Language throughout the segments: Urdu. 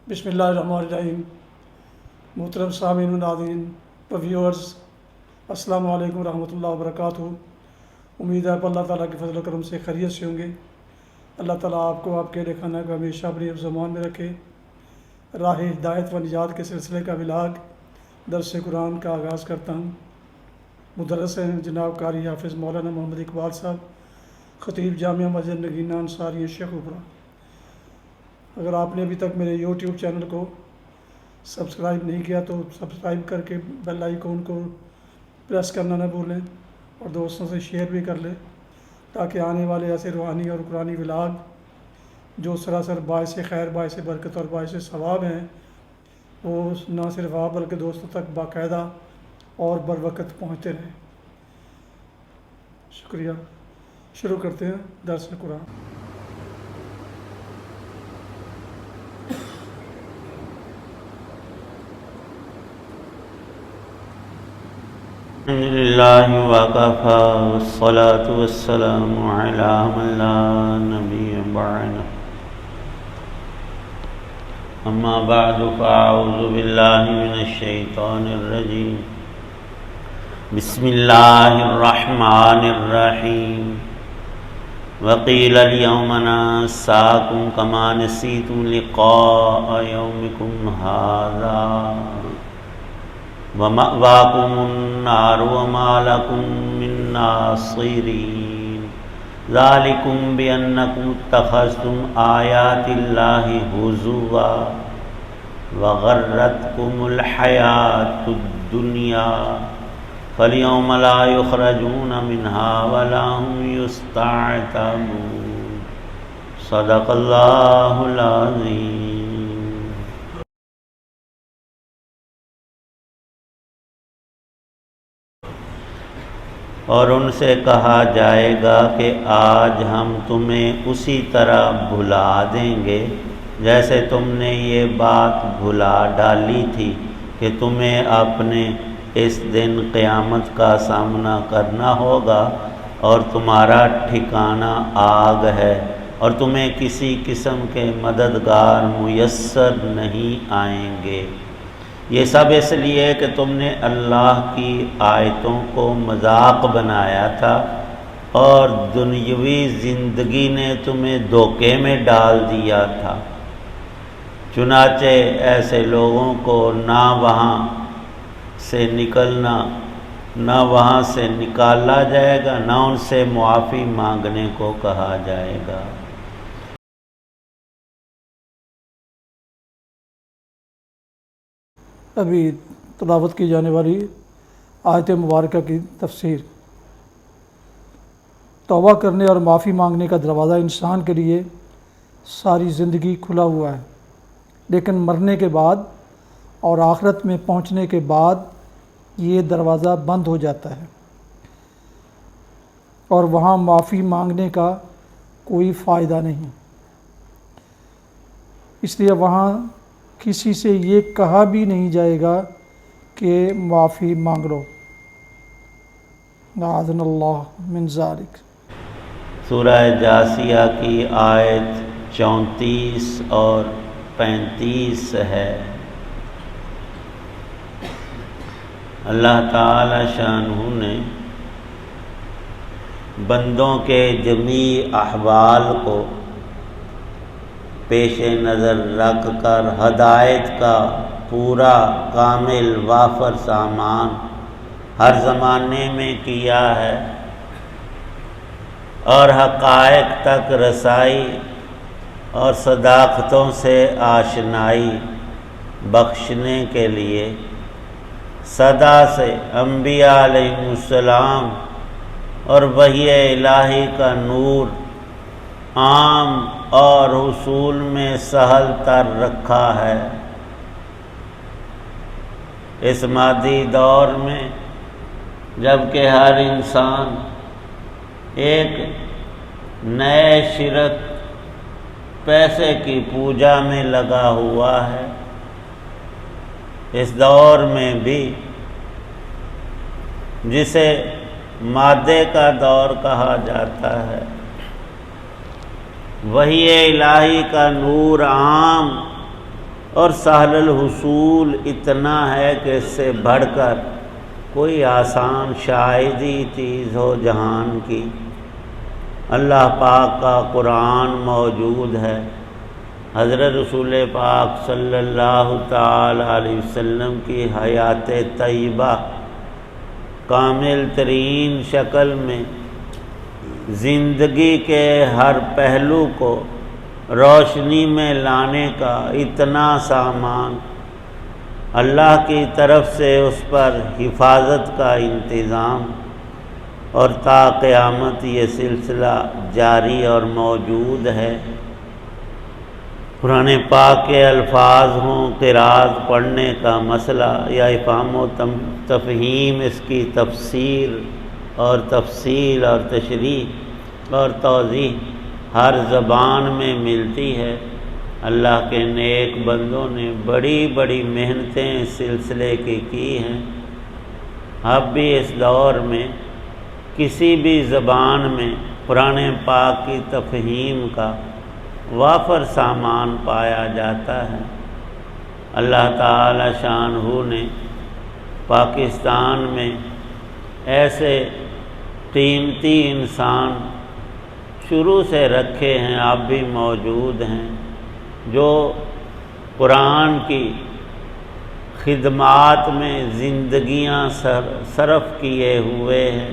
بسم اللہ الرحمن الرحیم۔ محترم سامعین و ناظرین و ویورز، السلام علیکم ورحمۃ اللہ وبرکاتہ۔ امید ہے آپ اللہ تعالیٰ کے فضل و کرم سے خیریت سے ہوں گے۔ اللہ تعالیٰ آپ کو آپ کے اہل خانہ کو ہمیشہ اپنی حفظ و امان میں رکھے۔ راہ ہدایت و نجات کے سلسلے کا ولاگ درس قرآن کا آغاز کرتا ہوں۔ مدرس ہیں جناب قاری حافظ مولانا محمد اقبال صاحب، خطیب جامعہ مسجد نگینہ انصاری شیخ اوپرا۔ اگر آپ نے ابھی تک میرے یوٹیوب چینل کو سبسکرائب نہیں کیا تو سبسکرائب کر کے بیل آئیکن کو پریس کرنا نہ بھولیں، اور دوستوں سے شیئر بھی کر لیں تاکہ آنے والے ایسے روحانی اور قرآنی ولاگ جو سراسر باعث خیر، باعث برکت اور باعث ثواب ہیں، وہ نہ صرف آپ بلکہ دوستوں تک باقاعدہ اور بروقت پہنچتے رہیں۔ شکریہ۔ شروع کرتے ہیں درس قرآن۔ الحمد للہ وکفی والصلاة والسلام علی من لا نبی بعدہ، اما بعد فاعوذ باللہ من الشیطان الرجیم، بسم اللہ الرحمن الرحیم۔ وقیل اليوم ننساکم کما نسیتم لقاء یومکم ھذا وَمَأْوَاكُمُ النَّارُ وَمَا لَكُم مِّن نَّاصِرِينَ ذَلِكُمْ بِأَنَّكُمْ اتَّخَذْتُمْ آيَاتِ اللَّهِ هُزُوًا وَغَرَّتْكُمُ الْحَيَاةُ الدُّنْيَا فَالْيَوْمَ لَا يُخْرَجُونَ مِنْهَا وَلَا هُمْ يُسْتَعْتَبُونَ۔ صدق اللہ العظیم۔ اور ان سے کہا جائے گا کہ آج ہم تمہیں اسی طرح بھلا دیں گے جیسے تم نے یہ بات بھلا ڈالی تھی کہ تمہیں اپنے اس دن قیامت کا سامنا کرنا ہوگا، اور تمہارا ٹھکانہ آگ ہے، اور تمہیں کسی قسم کے مددگار میسر نہیں آئیں گے۔ یہ سب اس لیے کہ تم نے اللہ کی آیتوں کو مذاق بنایا تھا، اور دنیوی زندگی نے تمہیں دھوکے میں ڈال دیا تھا۔ چنانچہ ایسے لوگوں کو نہ وہاں سے نکالا جائے گا، نہ ان سے معافی مانگنے کو کہا جائے گا۔ ابھی تلاوت کی جانے والی آیت مبارکہ کی تفسیر۔ توبہ کرنے اور معافی مانگنے کا دروازہ انسان کے لیے ساری زندگی کھلا ہوا ہے، لیکن مرنے کے بعد اور آخرت میں پہنچنے کے بعد یہ دروازہ بند ہو جاتا ہے، اور وہاں معافی مانگنے کا کوئی فائدہ نہیں۔ اس لیے وہاں کسی سے یہ کہا بھی نہیں جائے گا کہ معافی مانگ لو۔ اعاذنا اللہ من ذالک۔ سورہ جاثیہ کی آیت 34 اور 35 ہے۔ اللہ تعالی شانہ نے بندوں کے جمیع احوال کو پیش نظر رکھ کر ہدایت کا پورا کامل وافر سامان ہر زمانے میں کیا ہے، اور حقائق تک رسائی اور صداقتوں سے آشنائی بخشنے کے لیے صدا سے انبیاء علیہ السلام اور وحی الہی کا نور عام اور حصول میں سہل تر رکھا ہے۔ اس مادی دور میں جب کہ ہر انسان ایک نئے شرک پیسے کی پوجا میں لگا ہوا ہے، اس دور میں بھی جسے مادے کا دور کہا جاتا ہے، وحی الہی کا نور عام اور سہل الحصول اتنا ہے کہ اس سے بڑھ کر کوئی آسان شاہدی چیز ہو جہان کی۔ اللہ پاک کا قرآن موجود ہے، حضرت رسول پاک صلی اللہ تعالی علیہ وسلم کی حیات طیبہ کامل ترین شکل میں زندگی کے ہر پہلو کو روشنی میں لانے کا اتنا سامان، اللہ کی طرف سے اس پر حفاظت کا انتظام، اور تا قیامت یہ سلسلہ جاری اور موجود ہے۔ قرآن پاک کے الفاظ ہوں، قراءت پڑھنے کا مسئلہ یا افہام و تفہیم، اس کی تفسیر اور تفصیل اور تشریح اور توضیح ہر زبان میں ملتی ہے۔ اللہ کے نیک بندوں نے بڑی بڑی محنتیں اس سلسلے کی ہیں۔ اب بھی اس دور میں کسی بھی زبان میں قرآن پاک کی تفہیم کا وافر سامان پایا جاتا ہے۔ اللہ تعالی شانہ نے پاکستان میں ایسے قیمتی انسان شروع سے رکھے ہیں، اب بھی موجود ہیں، جو قرآن کی خدمات میں زندگیاں صرف کیے ہوئے ہیں۔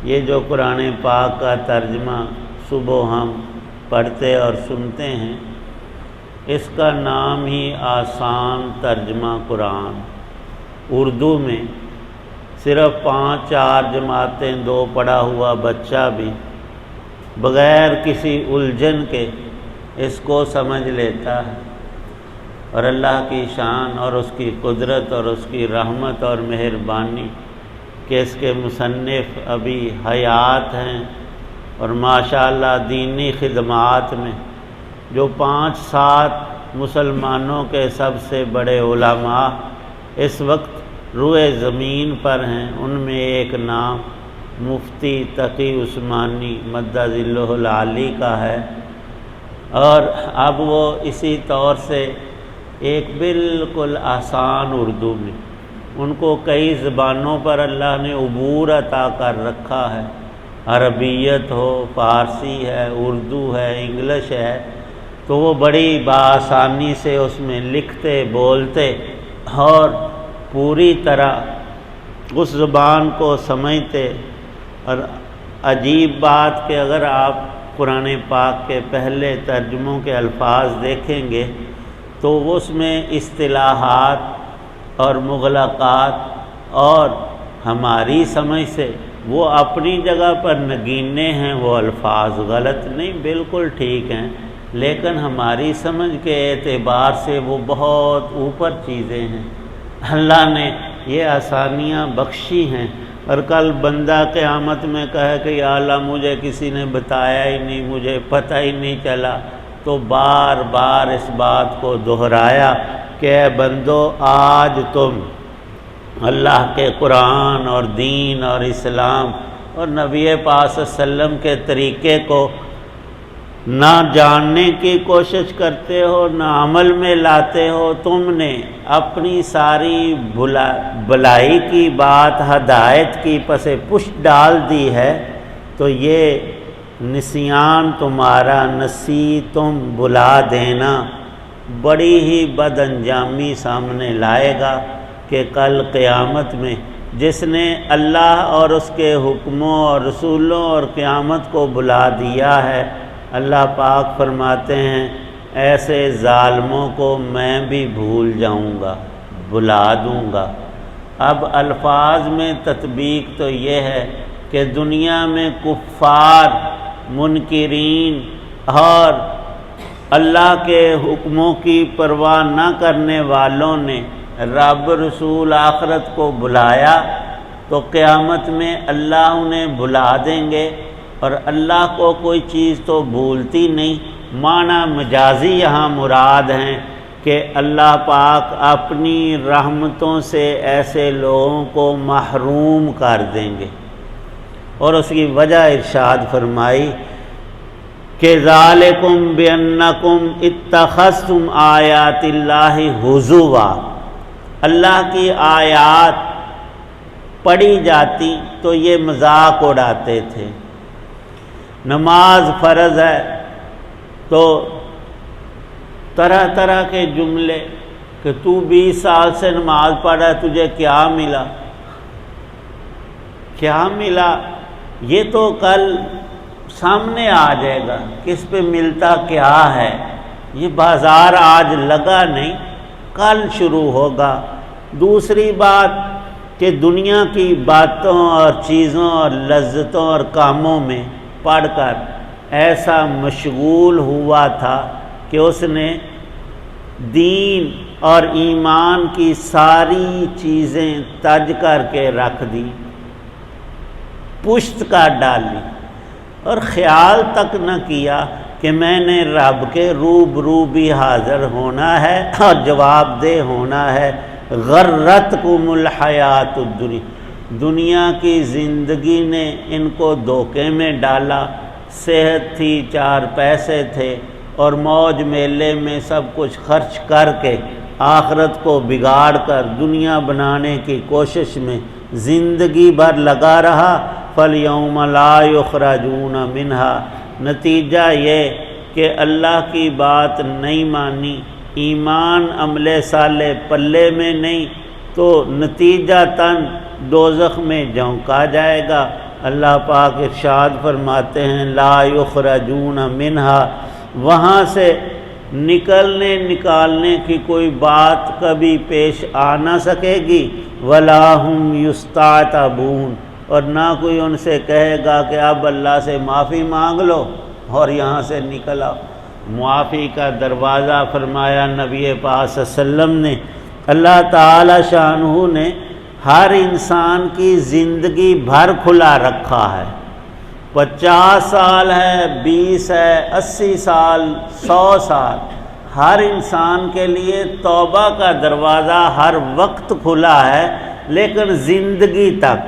یہ جو قرآن پاک کا ترجمہ صبح ہم پڑھتے اور سنتے ہیں، اس کا نام ہی آسان ترجمہ قرآن۔ اردو میں صرف 5-4 جماعتیں 2 پڑھا ہوا بچہ بھی بغیر کسی الجھن کے اس کو سمجھ لیتا ہے، اور اللہ کی شان اور اس کی قدرت اور اس کی رحمت اور مہربانی کہ اس کے مصنف ابھی حیات ہیں، اور ماشاءاللہ دینی خدمات میں جو 5-7 مسلمانوں کے سب سے بڑے علماء اس وقت روئے زمین پر ہیں، ان میں ایک نام مفتی تقی عثمانی مد ظلہ العالی کا ہے، اور اب وہ اسی طور سے ایک بالکل آسان اردو میں، ان کو کئی زبانوں پر اللہ نے عبور عطا کر رکھا ہے، عربیت ہو، فارسی ہے، اردو ہے، انگلش ہے، تو وہ بڑی بآسانی سے اس میں لکھتے بولتے اور پوری طرح اس زبان کو سمجھتے۔ اور عجیب بات کہ اگر آپ قرآن پاک کے پہلے ترجموں کے الفاظ دیکھیں گے تو اس میں اصطلاحات اور مغلقات اور ہماری سمجھ سے وہ اپنی جگہ پر نگینے ہیں، وہ الفاظ غلط نہیں، بالکل ٹھیک ہیں، لیکن ہماری سمجھ کے اعتبار سے وہ بہت اوپر چیزیں ہیں۔ اللہ نے یہ آسانیاں بخشی ہیں، اور کل بندہ قیامت میں کہے کہ یا اللہ مجھے کسی نے بتایا ہی نہیں، مجھے پتہ ہی نہیں چلا، تو بار بار اس بات کو دہرایا کہ اے بندو، آج تم اللہ کے قرآن اور دین اور اسلام اور نبی پاک صلی اللہ علیہ وسلم کے طریقے کو نہ جاننے کی کوشش کرتے ہو، نہ عمل میں لاتے ہو، تم نے اپنی ساری بلائی کی بات ہدایت کی پس پشت ڈال دی ہے، تو یہ نسیان تمہارا، نسی تم بلا دینا بڑی ہی بد انجامی سامنے لائے گا کہ کل قیامت میں جس نے اللہ اور اس کے حکموں اور رسولوں اور قیامت کو بلا دیا ہے، اللہ پاک فرماتے ہیں ایسے ظالموں کو میں بھی بھول جاؤں گا، بلا دوں گا۔ اب الفاظ میں تطبیق تو یہ ہے کہ دنیا میں کفار، منکرین اور اللہ کے حکموں کی پرواہ نہ کرنے والوں نے رب رسول آخرت کو بلایا، تو قیامت میں اللہ انہیں بلا دیں گے، اور اللہ کو کوئی چیز تو بھولتی نہیں۔ معنی مجازی یہاں مراد ہیں کہ اللہ پاک اپنی رحمتوں سے ایسے لوگوں کو محروم کر دیں گے، اور اس کی وجہ ارشاد فرمائی کہ ذالکم بانکم اتخذتم آیات اللہ ہزوا، اللہ کی آیات پڑھی جاتی تو یہ مذاق اڑاتے تھے۔ نماز فرض ہے تو طرح طرح کے جملے کہ تو 20 سال سے نماز پڑھا ہے، تجھے کیا ملا، کیا ملا، یہ تو کل سامنے آ جائے گا کس پہ ملتا کیا ہے، یہ بازار آج لگا نہیں، کل شروع ہوگا۔ دوسری بات کہ دنیا کی باتوں اور چیزوں اور لذتوں اور کاموں میں پڑھ کر ایسا مشغول ہوا تھا کہ اس نے دین اور ایمان کی ساری چیزیں تج کر کے رکھ دی، پشت کر ڈالی، اور خیال تک نہ کیا کہ میں نے رب کے روبرو بھی حاضر ہونا ہے اور جواب دہ ہونا ہے۔ غرتکم الحیات الدنیا، دنیا کی زندگی نے ان کو دھوکے میں ڈالا، صحت تھی، 4 پیسے تھے، اور موج میلے میں سب کچھ خرچ کر کے آخرت کو بگاڑ کر دنیا بنانے کی کوشش میں زندگی بھر لگا رہا۔ فَالْيَوْمَ لَا يُخْرَجُونَ مِنْهَا، نتیجہ یہ کہ اللہ کی بات نہیں مانی، ایمان عمل صالح پلے میں نہیں، تو نتیجہ تن دوزخ میں جھونکا جائے گا۔ اللہ پاک ارشاد فرماتے ہیں لا یخرجون منہا، وہاں سے نکالنے کی کوئی بات کبھی پیش آ نہ سکے گی، ولا ہم یستعتبون، اور نہ کوئی ان سے کہے گا کہ اب اللہ سے معافی مانگ لو اور یہاں سے نکل آؤ۔ معافی کا دروازہ فرمایا نبی پاک صلی اللہ علیہ وسلم نے، اللہ تعالی شانہ نے ہر انسان کی زندگی بھر کھلا رکھا ہے، 50 سال ہے، 20 ہے، 80 سال، 100 سال، ہر انسان کے لیے توبہ کا دروازہ ہر وقت کھلا ہے، لیکن زندگی تک،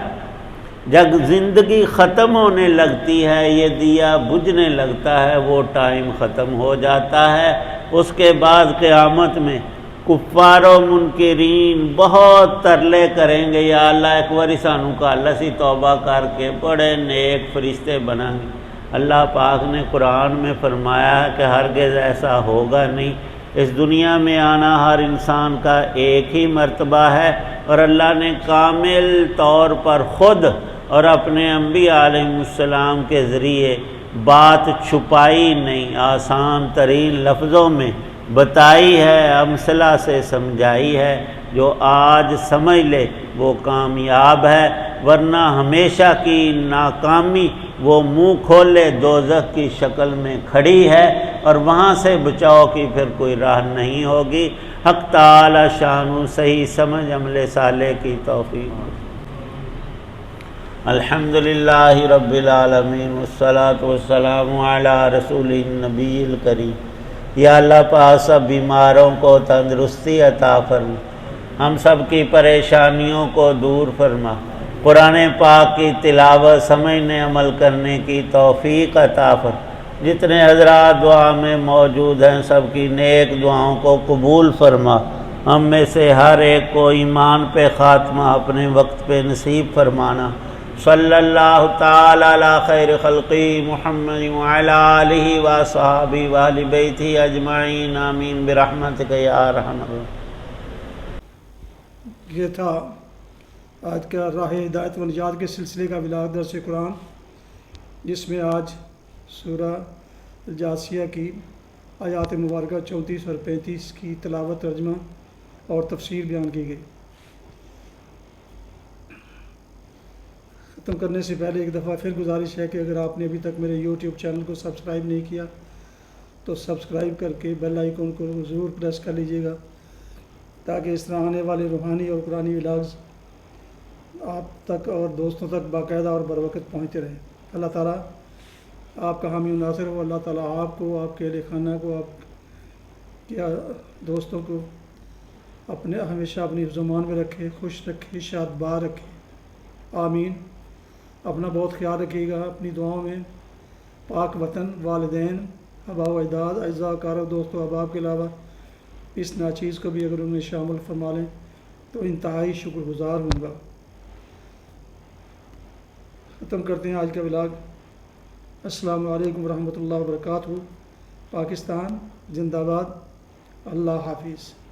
جب زندگی ختم ہونے لگتی ہے، یہ دیا بجھنے لگتا ہے، وہ ٹائم ختم ہو جاتا ہے۔ اس کے بعد قیامت میں کفار و منکرین بہت ترلے کریں گے، یا اللہ ایک باری سانو کال اسی توبہ کر کے بڑے نیک فرشتے بنائیں گے۔ اللہ پاک نے قرآن میں فرمایا کہ ہرگز ایسا ہوگا نہیں، اس دنیا میں آنا ہر انسان کا ایک ہی مرتبہ ہے، اور اللہ نے کامل طور پر خود اور اپنے انبیاء علیہ السلام کے ذریعے بات چھپائی نہیں، آسان ترین لفظوں میں بتائی ہے، امثلہ سے سمجھائی ہے۔ جو آج سمجھ لے وہ کامیاب ہے، ورنہ ہمیشہ کی ناکامی وہ منہ کھولے دوزخ کی شکل میں کھڑی ہے، اور وہاں سے بچاؤ کی پھر کوئی راہ نہیں ہوگی۔ حق تعالی شانو صحیح سمجھ عمل صالح کی توفیق۔ الحمدللہ رب العالمین والصلاة والسلام علی رسول النبی الکریم۔ یا اللہ پاک سب بیماروں کو تندرستی عطا فرما، ہم سب کی پریشانیوں کو دور فرما، قرآن پاک کی تلاوت سمجھنے عمل کرنے کی توفیق عطا فرما۔ جتنے حضرات دعا میں موجود ہیں سب کی نیک دعاؤں کو قبول فرما، ہم میں سے ہر ایک کو ایمان پہ خاتمہ اپنے وقت پہ نصیب فرمانا۔ صلی اللہ تعالی علی خیر خلقی محمد وعلی آلہ وصحبہ واہل بیتہ اجمعین، آمین برحمتک یا ارحم الراحمین۔ یہ تھا آج کا راہ ہدایت و نجات کے سلسلے کا ولاغ درس قرآن، جس میں آج سورہ الجاثیہ کی آیات مبارکہ 34 اور 35 کی تلاوت، ترجمہ اور تفسیر بیان کی گئی۔ ختم کرنے سے پہلے ایک دفعہ پھر گزارش ہے کہ اگر آپ نے ابھی تک میرے یوٹیوب چینل کو سبسکرائب نہیں کیا تو سبسکرائب کر کے بیل آئیکن کو ضرور پریس کر لیجئے گا، تاکہ اس طرح آنے والے روحانی اور قرآنی ولاگز آپ تک اور دوستوں تک باقاعدہ اور بروقت پہنچتے رہیں۔ اللہ تعالیٰ آپ کا حامی و ناصر ہو۔ اللہ تعالیٰ آپ کو، آپ کے اہل خانہ کو، آپ کے دوستوں کو اپنے ہمیشہ اپنی حفظ و امان میں رکھے، خوش رکھے، شادباں رکھے، آمین۔ اپنا بہت خیال رکھیے گا، اپنی دعاؤں میں پاک وطن، والدین، آباء و اجداد، اعزاء اقارب، دوست و احباب کے علاوہ اس ناچیز کو بھی اگر انہیں شامل فرما لیں تو انتہائی شکر گزار ہوں گا۔ ختم کرتے ہیں آج کا ولاگ۔ السلام علیکم ورحمۃ اللہ وبرکاتہ۔ پاکستان زندہ باد۔ اللہ حافظ۔